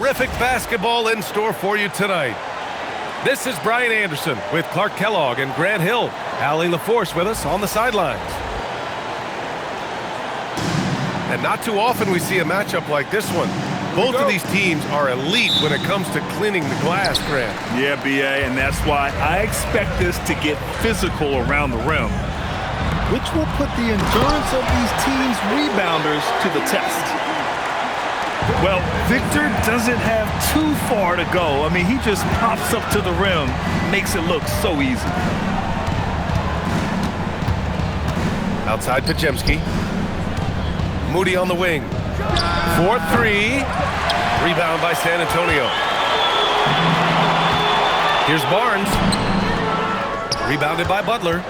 terrific basketball in store for you tonight. This is Brian Anderson with Clark Kellogg and Grant Hill. Allie LaForce with us on the sidelines. And not too often we see a matchup like this one. Both of these teams are elite when it comes to cleaning the glass, Grant. Yeah, B.A., and that's why I expect this to get physical around the rim, which will put the endurance of these teams' rebounders to the test. Well, Victor doesn't have too far to go. I mean, he just pops up to the rim, makes it look so easy. Outside Podziemski. Moody on the wing. 4-3. Rebound by San Antonio. Here's Barnes. Rebounded by Butler.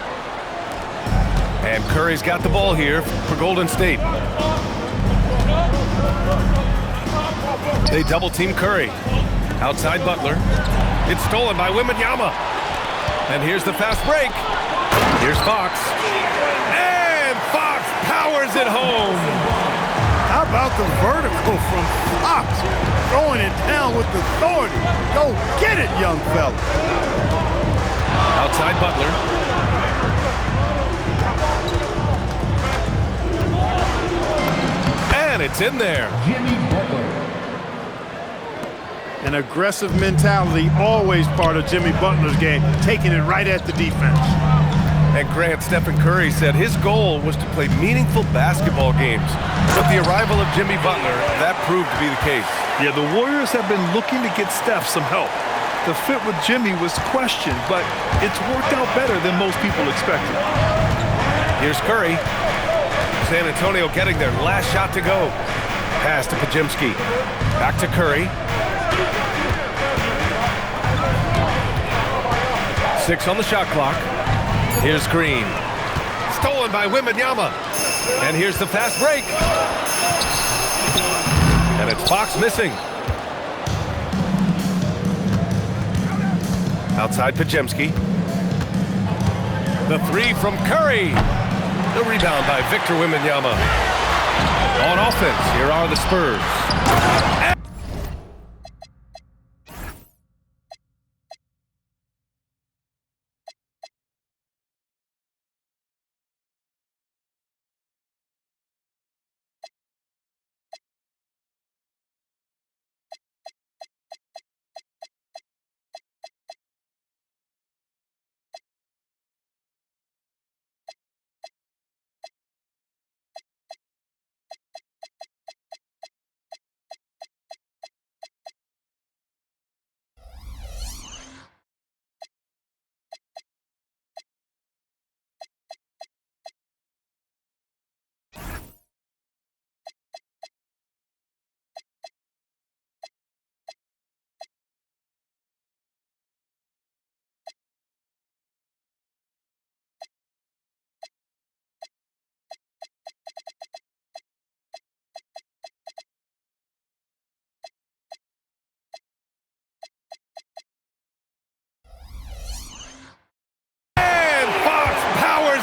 And Curry's got the ball here for Golden State. They double-team Curry. Outside Butler. It's stolen by Wembanyama. And here's the fast break. Here's Fox. And Fox powers it home. How about the vertical from Fox? Throwing it down with authority. Go get it, young fella. Outside Butler. And it's in there. Jimmy Butler. An aggressive mentality, always part of Jimmy Butler's game, taking it right at the defense. And Grant, Stephen Curry said his goal was to play meaningful basketball games. With the arrival of Jimmy Butler, that proved to be the case. Yeah, the Warriors have been looking to get Steph some help. The fit with Jimmy was questioned, but it's worked out better than most people expected. Here's Curry. San Antonio getting their last shot to go. Pass to Podziemski. Back to Curry. 6 on the shot clock. Here's Green. Stolen by Wembanyama. And here's the fast break. And it's Fox missing. Outside Podziemski. The 3 from Curry. The rebound by Victor Wembanyama. On offense, here are the Spurs.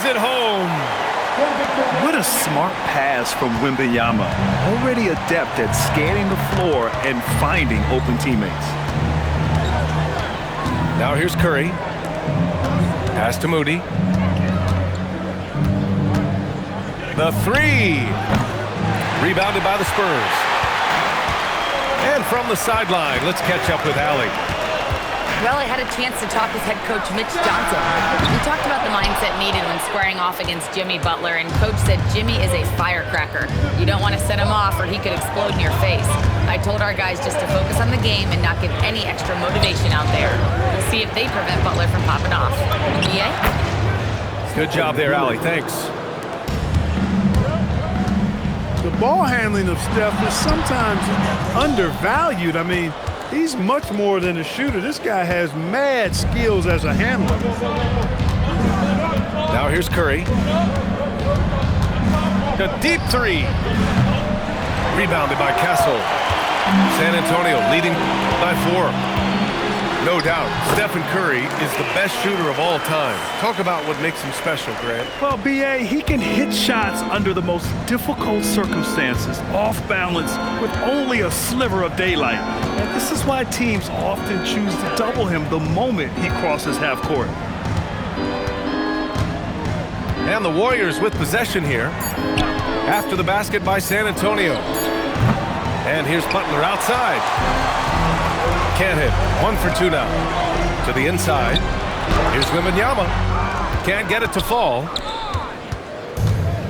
It home. What a smart pass from Wembanyama. Already adept at scanning the floor and finding open teammates. Now here's Curry. Pass to Moody. The 3. Rebounded by the Spurs. And from the sideline, let's catch up with Allie. Well, I had a chance to talk with head coach Mitch Johnson. We talked about the mindset needed when squaring off against Jimmy Butler, and coach said Jimmy is a firecracker. You don't want to set him off or he could explode in your face. I told our guys just to focus on the game and not give any extra motivation out there. We'll see if they prevent Butler from popping off. Yeah? Good job there, Allie. Thanks. The ball handling of Steph is sometimes undervalued. I mean, he's much more than a shooter. This guy has mad skills as a handler. Now here's Curry. The deep 3. Rebounded by Castle. San Antonio leading by 4. No doubt, Stephen Curry is the best shooter of all time. Talk about what makes him special, Grant. Well, B.A., he can hit shots under the most difficult circumstances, off balance, with only a sliver of daylight. And this is why teams often choose to double him the moment he crosses half court. And the Warriors with possession here. After the basket by San Antonio. And here's Butler outside. Can't hit. 1 for 2 now. To the inside. Here's Wembanyama. Can't get it to fall.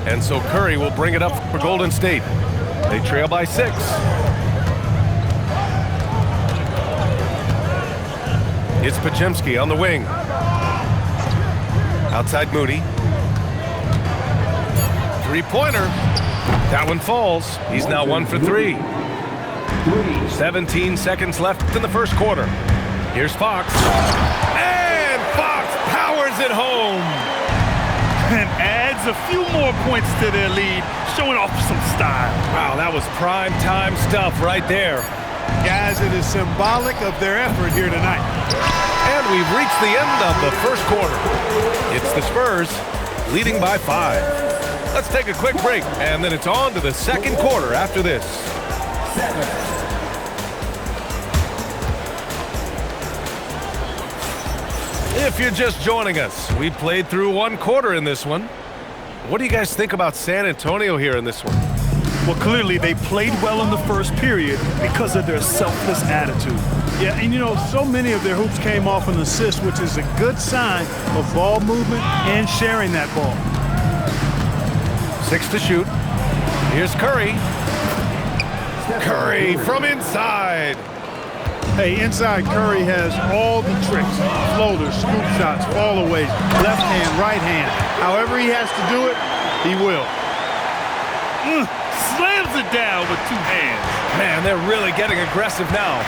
And so Curry will bring it up for Golden State. They trail by 6. It's Podziemski on the wing. Outside Moody. Three-pointer. That one falls. He's now 1 for 3. 17 seconds left in the first quarter. Here's Fox. And Fox powers it home. And adds a few more points to their lead, showing off some style. Wow, that was prime time stuff right there. Guys, it is symbolic of their effort here tonight. And we've reached the end of the first quarter. It's the Spurs leading by 5. Let's take a quick break, and then it's on to the second quarter after this. If you're just joining us, we played through 1 quarter in this one. What do you guys think about San Antonio here in this one? Well, clearly they played well in the first period because of their selfless attitude. Yeah, and you know, so many of their hoops came off an assist, which is a good sign of ball movement and sharing that ball. 6 to shoot. Here's Curry. Curry from inside. Hey, inside Curry has all the tricks. Floaters, scoop shots, fallaways, left hand, right hand. However he has to do it, he will. Slams it down with 2 hands. Man, they're really getting aggressive now.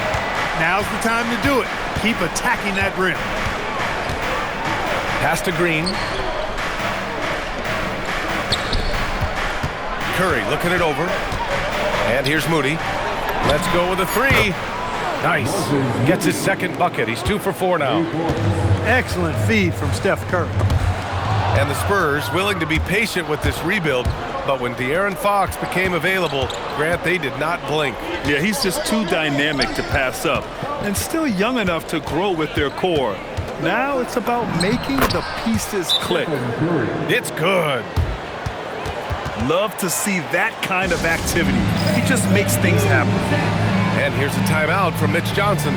Now's the time to do it. Keep attacking that rim. Pass to Green. Curry looking it over. And here's Moody. Let's go with a 3. Nice. Gets his second bucket. He's 2 for 4 now. Excellent feed from Steph Curry. And the Spurs willing to be patient with this rebuild, but when De'Aaron Fox became available, Grant, they did not blink. Yeah, he's just too dynamic to pass up and still young enough to grow with their core. Now it's about making the pieces click. It's good. Love to see that kind of activity. He just makes things happen. And here's a timeout from Mitch Johnson.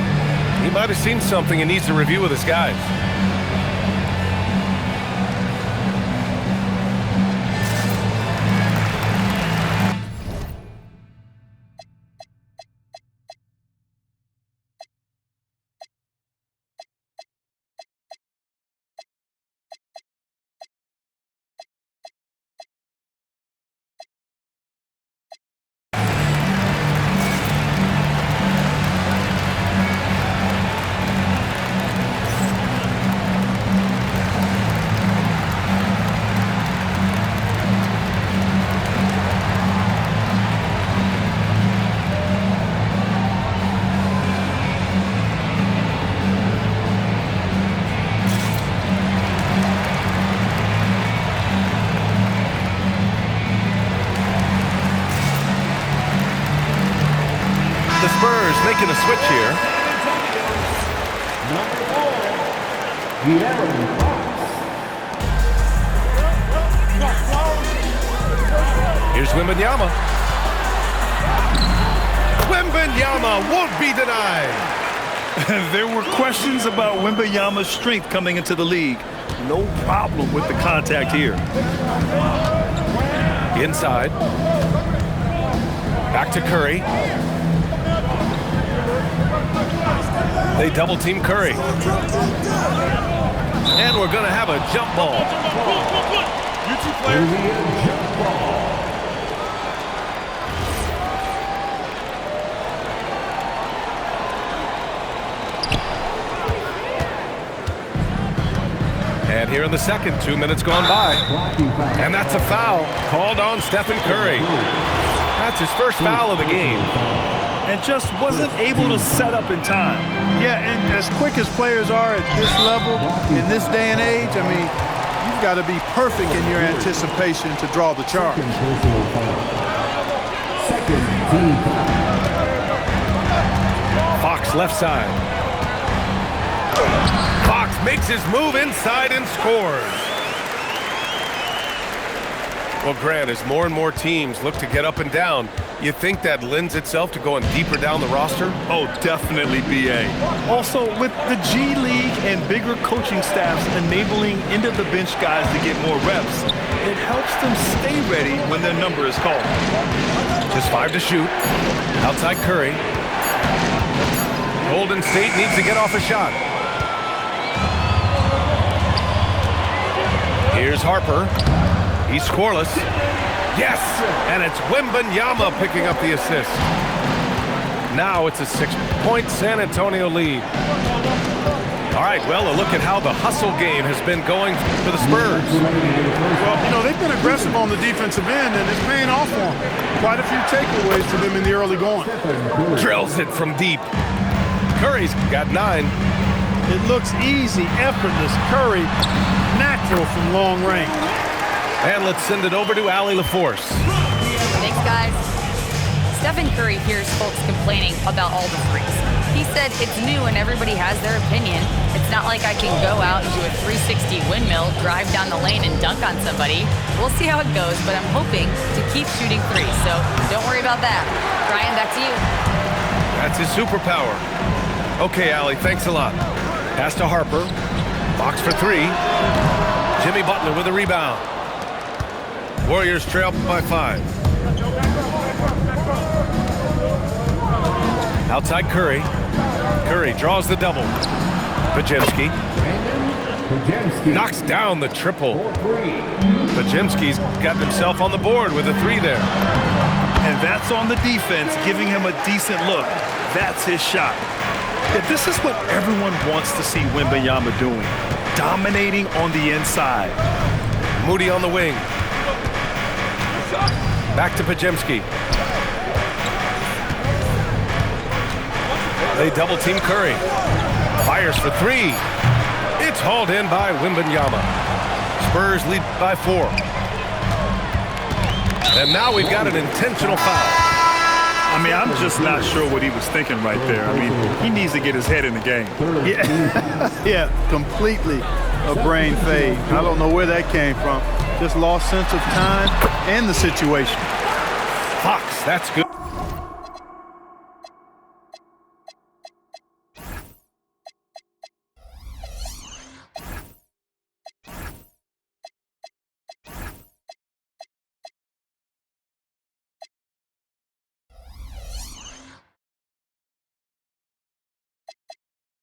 He might have seen something and needs to review with his guys. The Spurs making a switch here. Here's Wembanyama. Wembanyama won't be denied. There were questions about Wembanyama's strength coming into the league. No problem with the contact here. Inside. Back to Curry. They double team Curry. And we're going to have a jump ball. You 2 players. And here in the second, 2 minutes gone by. And that's a foul called on Stephen Curry. That's his first foul of the game. and just wasn't able to set up in time. Yeah, and as quick as players are at this level, in this day and age, I mean, you've got to be perfect in your anticipation to draw the charge. Fox left side. Fox makes his move inside and scores. Well, Grant, as more and more teams look to get up and down, you think that lends itself to going deeper down the roster? Oh, definitely, B.A. Also, with the G League and bigger coaching staffs enabling end-of-the-bench guys to get more reps, it helps them stay ready when their number is called. Just 5 to shoot. Outside Curry. Golden State needs to get off a shot. Here's Harper. He's scoreless. Yes! And it's Wembanyama picking up the assist. Now it's a 6-point San Antonio lead. All right, well, a look at how the hustle game has been going for the Spurs. Well, you know, they've been aggressive on the defensive end, and it's paying off for them. Quite a few takeaways for them in the early going. Drills it from deep. Curry's got 9. It looks easy, effortless. Curry, natural from long range. And let's send it over to Allie LaForce. Thanks, guys. Stephen Curry hears folks complaining about all the threes. He said it's new and everybody has their opinion. It's not like I can go out and do a 360 windmill, drive down the lane, and dunk on somebody. We'll see how it goes, but I'm hoping to keep shooting threes, so don't worry about that. Brian, back to you. That's his superpower. Okay, Allie, thanks a lot. Pass to Harper. Fox for 3. Jimmy Butler with a rebound. Warriors trail by 5. Outside Curry. Curry draws the double. Podziemski knocks down the triple. Podziemski's got himself on the board with a 3 there. And that's on the defense, giving him a decent look. That's his shot. Yeah, this is what everyone wants to see Wembanyama doing. Dominating on the inside. Moody on the wing. Back to Podziemski. They double team Curry. Fires for 3. It's hauled in by Wembanyama. Spurs lead by 4. And now we've got an intentional foul. I mean, I'm just not sure what he was thinking right there. I mean, he needs to get his head in the game. Yeah, yeah, completely a brain fade. I don't know where that came from. Just lost sense of time and the situation. Fox, that's good.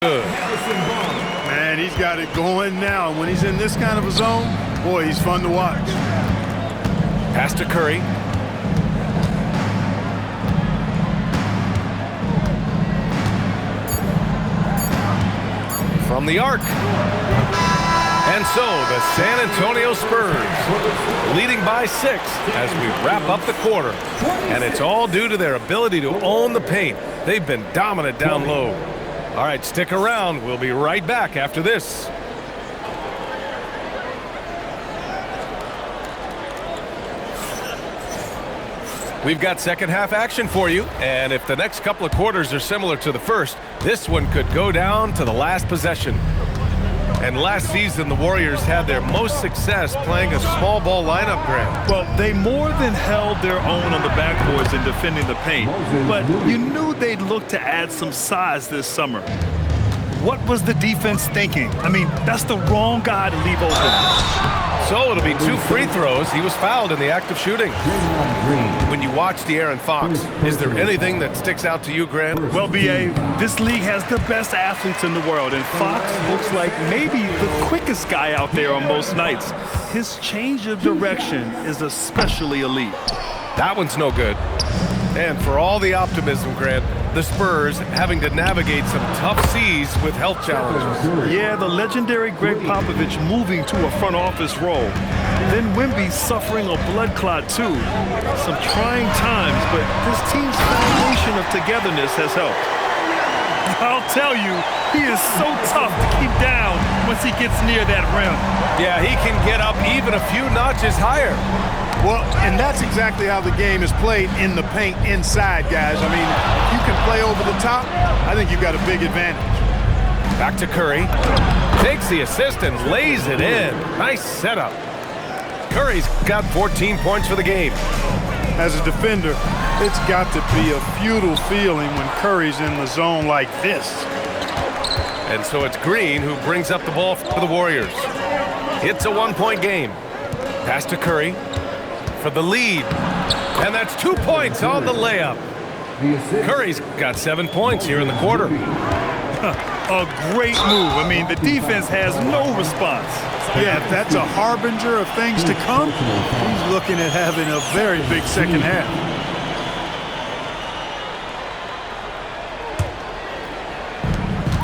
Man, he's got it going now. When he's in this kind of a zone, boy, he's fun to watch. Pass to Curry. From the arc. And so the San Antonio Spurs leading by 6 as we wrap up the quarter. And it's all due to their ability to own the paint. They've been dominant down low. All right, stick around. We'll be right back after this. We've got second half action for you, and if the next couple of quarters are similar to the first, this one could go down to the last possession. And last season, the Warriors had their most success playing a small ball lineup, Grant. Well, they more than held their own on the backboards in defending the paint, but you knew they'd look to add some size this summer. What was the defense thinking? I mean, that's the wrong guy to leave open. So it'll be 2 free throws. He was fouled in the act of shooting. When you watch De'Aaron Fox, is there anything that sticks out to you, Grant? Well, B.A., this league has the best athletes in the world, and Fox looks like maybe the quickest guy out there on most nights. His change of direction is especially elite. That one's no good. And for all the optimism, Grant, the Spurs having to navigate some tough seas with health challenges. Yeah, the legendary Greg Popovich moving to a front office role. Then Wemby's suffering a blood clot too. Some trying times, but this team's foundation of togetherness has helped. I'll tell you, he is so tough to keep down once he gets near that rim. Yeah, he can get up even a few notches higher. Well, and that's exactly how the game is played in the paint inside, guys. I mean, if you can play over the top, I think you've got a big advantage. Back to Curry. Takes the assist and lays it in. Nice setup. Curry's got 14 points for the game. As a defender, it's got to be a futile feeling when Curry's in the zone like this. And so it's Green who brings up the ball for the Warriors. It's a one-point game. Pass to Curry for the lead. And that's 2 points on the layup. Curry's got 7 points here in the quarter. A great move. I mean, the defense has no response. Yeah, if that's a harbinger of things to come, he's looking at having a very big second half.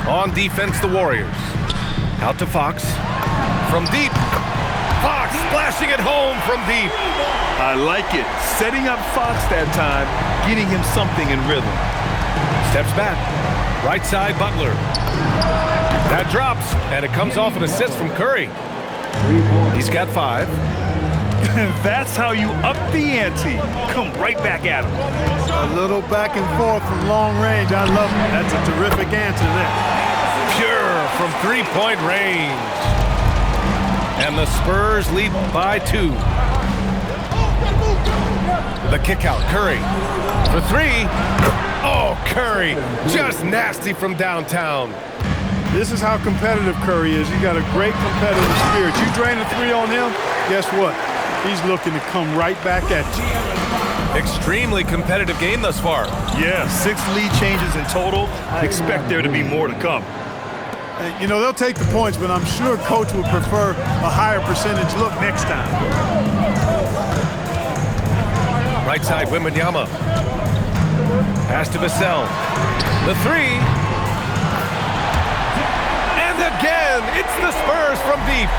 On defense, the Warriors. Out to Fox. From deep. Fox splashing it home from deep. I like it. Setting up Fox that time, getting him something in rhythm. Steps back. Right side, Butler. That drops, and it comes off an assist from Curry. He's got 5. That's how you up the ante. Come right back at him. A little back and forth from long range. I love it. That's a terrific answer there. Pure from three-point range. And the Spurs lead by 2. The kick out, Curry. For 3. Oh, Curry, just nasty from downtown. This is how competitive Curry is. You got a great competitive spirit. You drain a 3 on him, guess what? He's looking to come right back at you. Extremely competitive game thus far. Yeah, 6 lead changes in total. I expect there to be more to come. You know, they'll take the points, but I'm sure Coach would prefer a higher percentage look next time. Right side, Wembanyama. Pass to Vassell. The 3. And again, it's the Spurs from deep.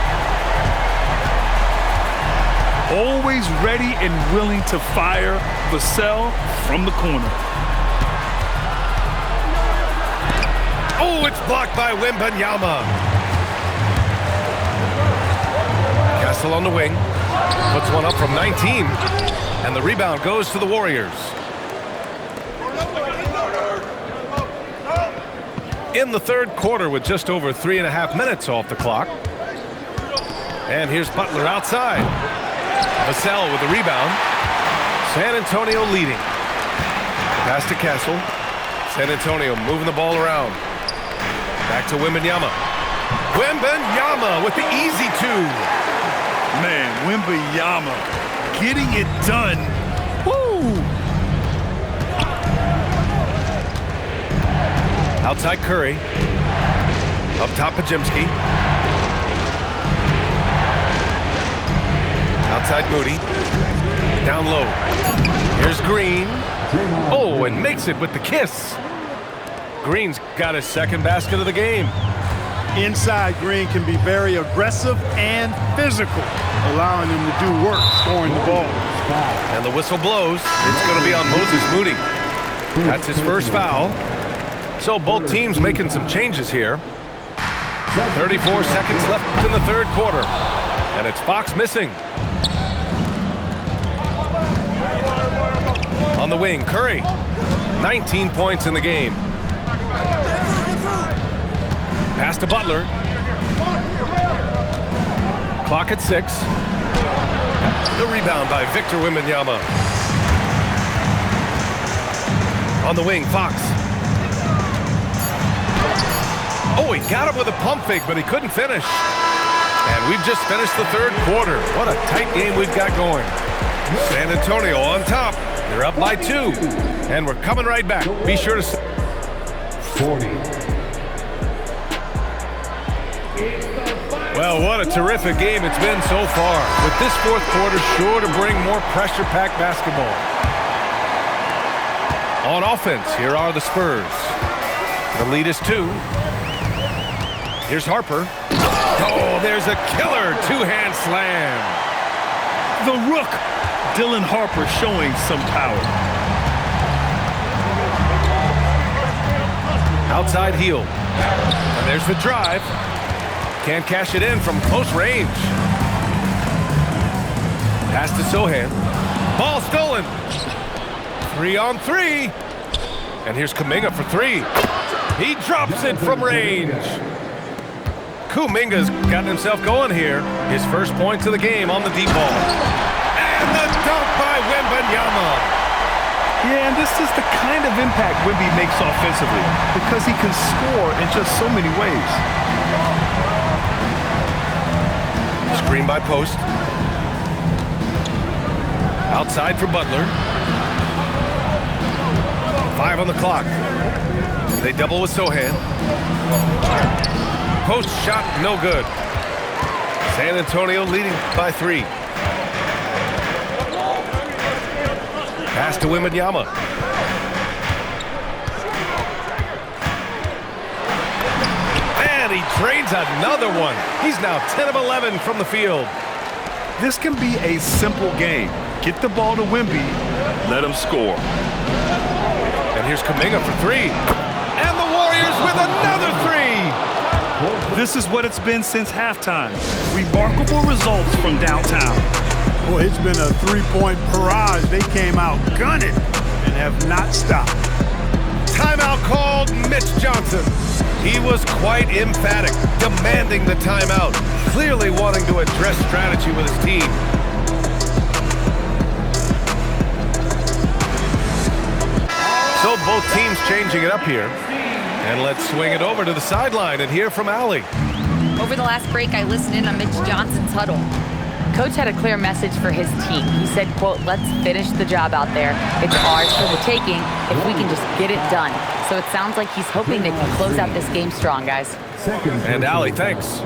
Always ready and willing to fire Vassell from the corner. Oh, it's blocked by Wembanyama. Castle on the wing. Puts one up from 19. And the rebound goes to the Warriors. In the third quarter with just over 3.5 minutes off the clock. And here's Butler outside. Vassell with the rebound. San Antonio leading. Pass to Castle. San Antonio moving the ball around. Back to Wembanyama. Wembanyama with the easy 2. Man, Wembanyama getting it done. Woo! Outside Curry. Up top Podziemski. Outside Moody. Down low. Here's Green. Oh, and makes it with the kiss. Green's got his second basket of the game. Inside, Green can be very aggressive and physical, allowing him to do work scoring the ball. And the whistle blows. It's going to be on Moses Moody. That's his first foul. So both teams making some changes here. 34 seconds left in the third quarter. And it's Fox missing. On the wing, Curry. 19 points in the game. Pass to Butler. Clock at 6. The rebound by Victor Wembanyama. On the wing, Fox. Oh, he got him with a pump fake, but he couldn't finish. And we've just finished the third quarter. What a tight game we've got going. San Antonio on top. They're up by 2. And we're coming right back. Be sure to... 40. Well, what a terrific game it's been so far. With this fourth quarter sure to bring more pressure-packed basketball. On offense, here are the Spurs. The lead is 2. Here's Harper. Oh, there's a killer 2-hand slam. The Rook. Dylan Harper showing some power. Outside heel. And there's the drive. Can't cash it in from close range. Pass to Sohan. Ball stolen. 3-on-3. And here's Kuminga for three. He drops it from range. Kuminga's gotten himself going here. His first points of the game on the deep ball. And the dunk by Wembanyama. Yeah, and this is the kind of impact Wemby makes offensively because he can score in just so many ways. Screen by Post. Outside for Butler. 5 on the clock. They double with Sohan. Post shot, no good. San Antonio leading by 3. Pass to Wembanyama. And he drains another one. He's now 10 of 11 from the field. This can be a simple game. Get the ball to Wemby, let him score. And here's Kuminga for 3. And the Warriors with another 3. This is what it's been since halftime. Remarkable results from downtown. Boy, it's been a three-point barrage. They came out gunning and have not stopped. Timeout called Mitch Johnson. He was quite emphatic, demanding the timeout, clearly wanting to address strategy with his team. So both teams changing it up here. And let's swing it over to the sideline and hear from Allie. Over the last break, I listened in on Mitch Johnson's huddle. Coach had a clear message for his team. He said, quote, let's finish the job out there. It's ours for the taking if we can just get it done. So it sounds like he's hoping they can close out this game strong, guys. And Allie, thanks.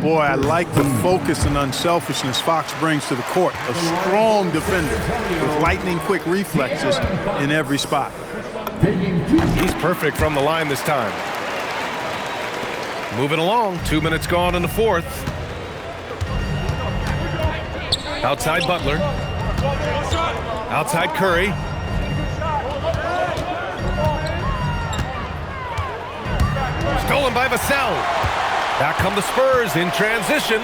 Boy, I like the focus and unselfishness Fox brings to the court. A strong defender with lightning-quick reflexes in every spot. He's perfect from the line this time. Moving along, 2 minutes gone in the fourth. Outside Butler. Outside Curry. Stolen by Vassell. Back come the Spurs in transition.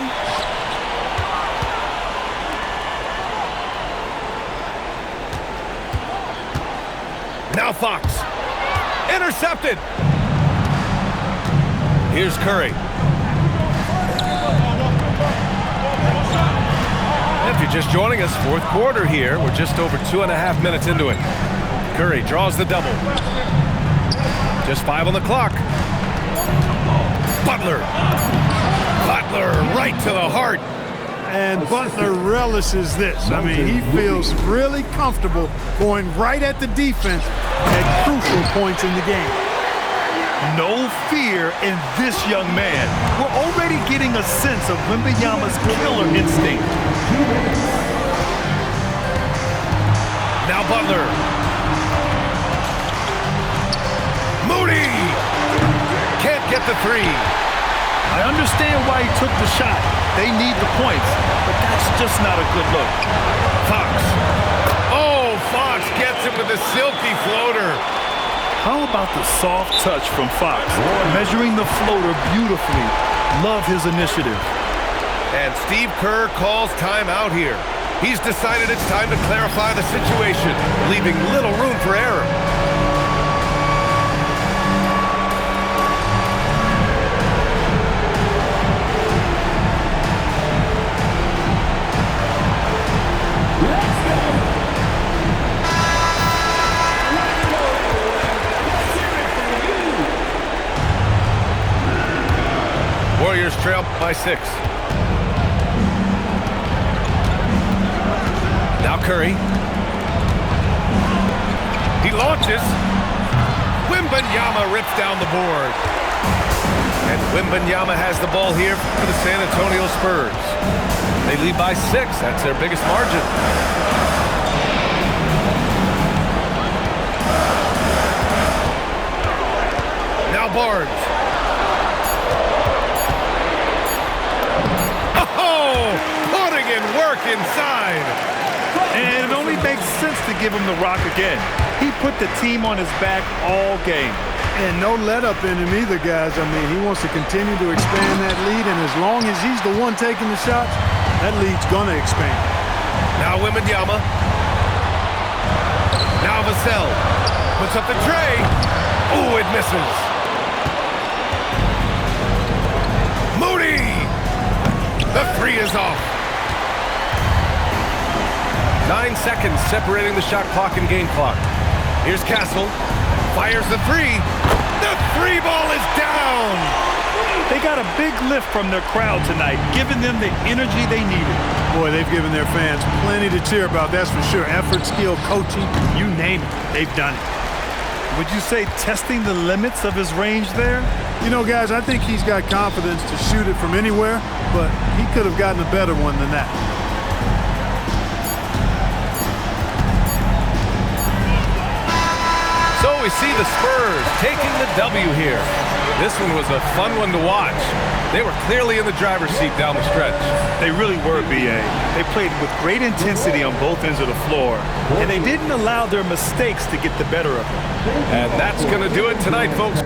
Now Fox. Intercepted. Here's Curry. If you're just joining us, fourth quarter here. We're just over 2.5 minutes into it. Curry draws the double. Just 5 on the clock. Butler. Butler right to the heart. And Butler relishes this. I mean, he feels really comfortable going right at the defense at crucial points in the game. No fear in this young man. We're already getting a sense of Wembanyama's killer instinct. Now Butler. Moody. Can't get the 3. I understand why he took the shot. They need the points, but that's just not a good look. Fox. Oh, Fox gets it with a silky floater. How about the soft touch from Fox? Measuring the floater beautifully. Love his initiative. And Steve Kerr calls timeout here. He's decided it's time to clarify the situation, leaving little room for error. Warriors trail by 6. Now Curry. He launches. Wembanyama rips down the board. And Wembanyama has the ball here for the San Antonio Spurs. They lead by 6. That's their biggest margin. Now Barnes. Putting in work work inside. And it only makes sense to give him the rock again. He put the team on his back all game. And no let-up in him either, guys. I mean, he wants to continue to expand that lead, and as long as he's the one taking the shots, that lead's going to expand. Now Wembanyama. Now Vassell puts up the tray. Ooh, it misses. Moody! The three is off. 9 seconds separating the shot clock and game clock. Here's Castle. Fires the three. The three ball is down. They got a big lift from their crowd tonight, giving them the energy they needed. Boy, they've given their fans plenty to cheer about, that's for sure. Effort, skill, coaching, you name it, they've done it. Would you say testing the limits of his range there? You know, guys, I think he's got confidence to shoot it from anywhere, but he could have gotten a better one than that. So we see the Spurs taking the W here. This one was a fun one to watch. They were clearly in the driver's seat down the stretch. They really were, B.A. They played with great intensity on both ends of the floor, and they didn't allow their mistakes to get the better of them. And that's going to do it tonight, folks.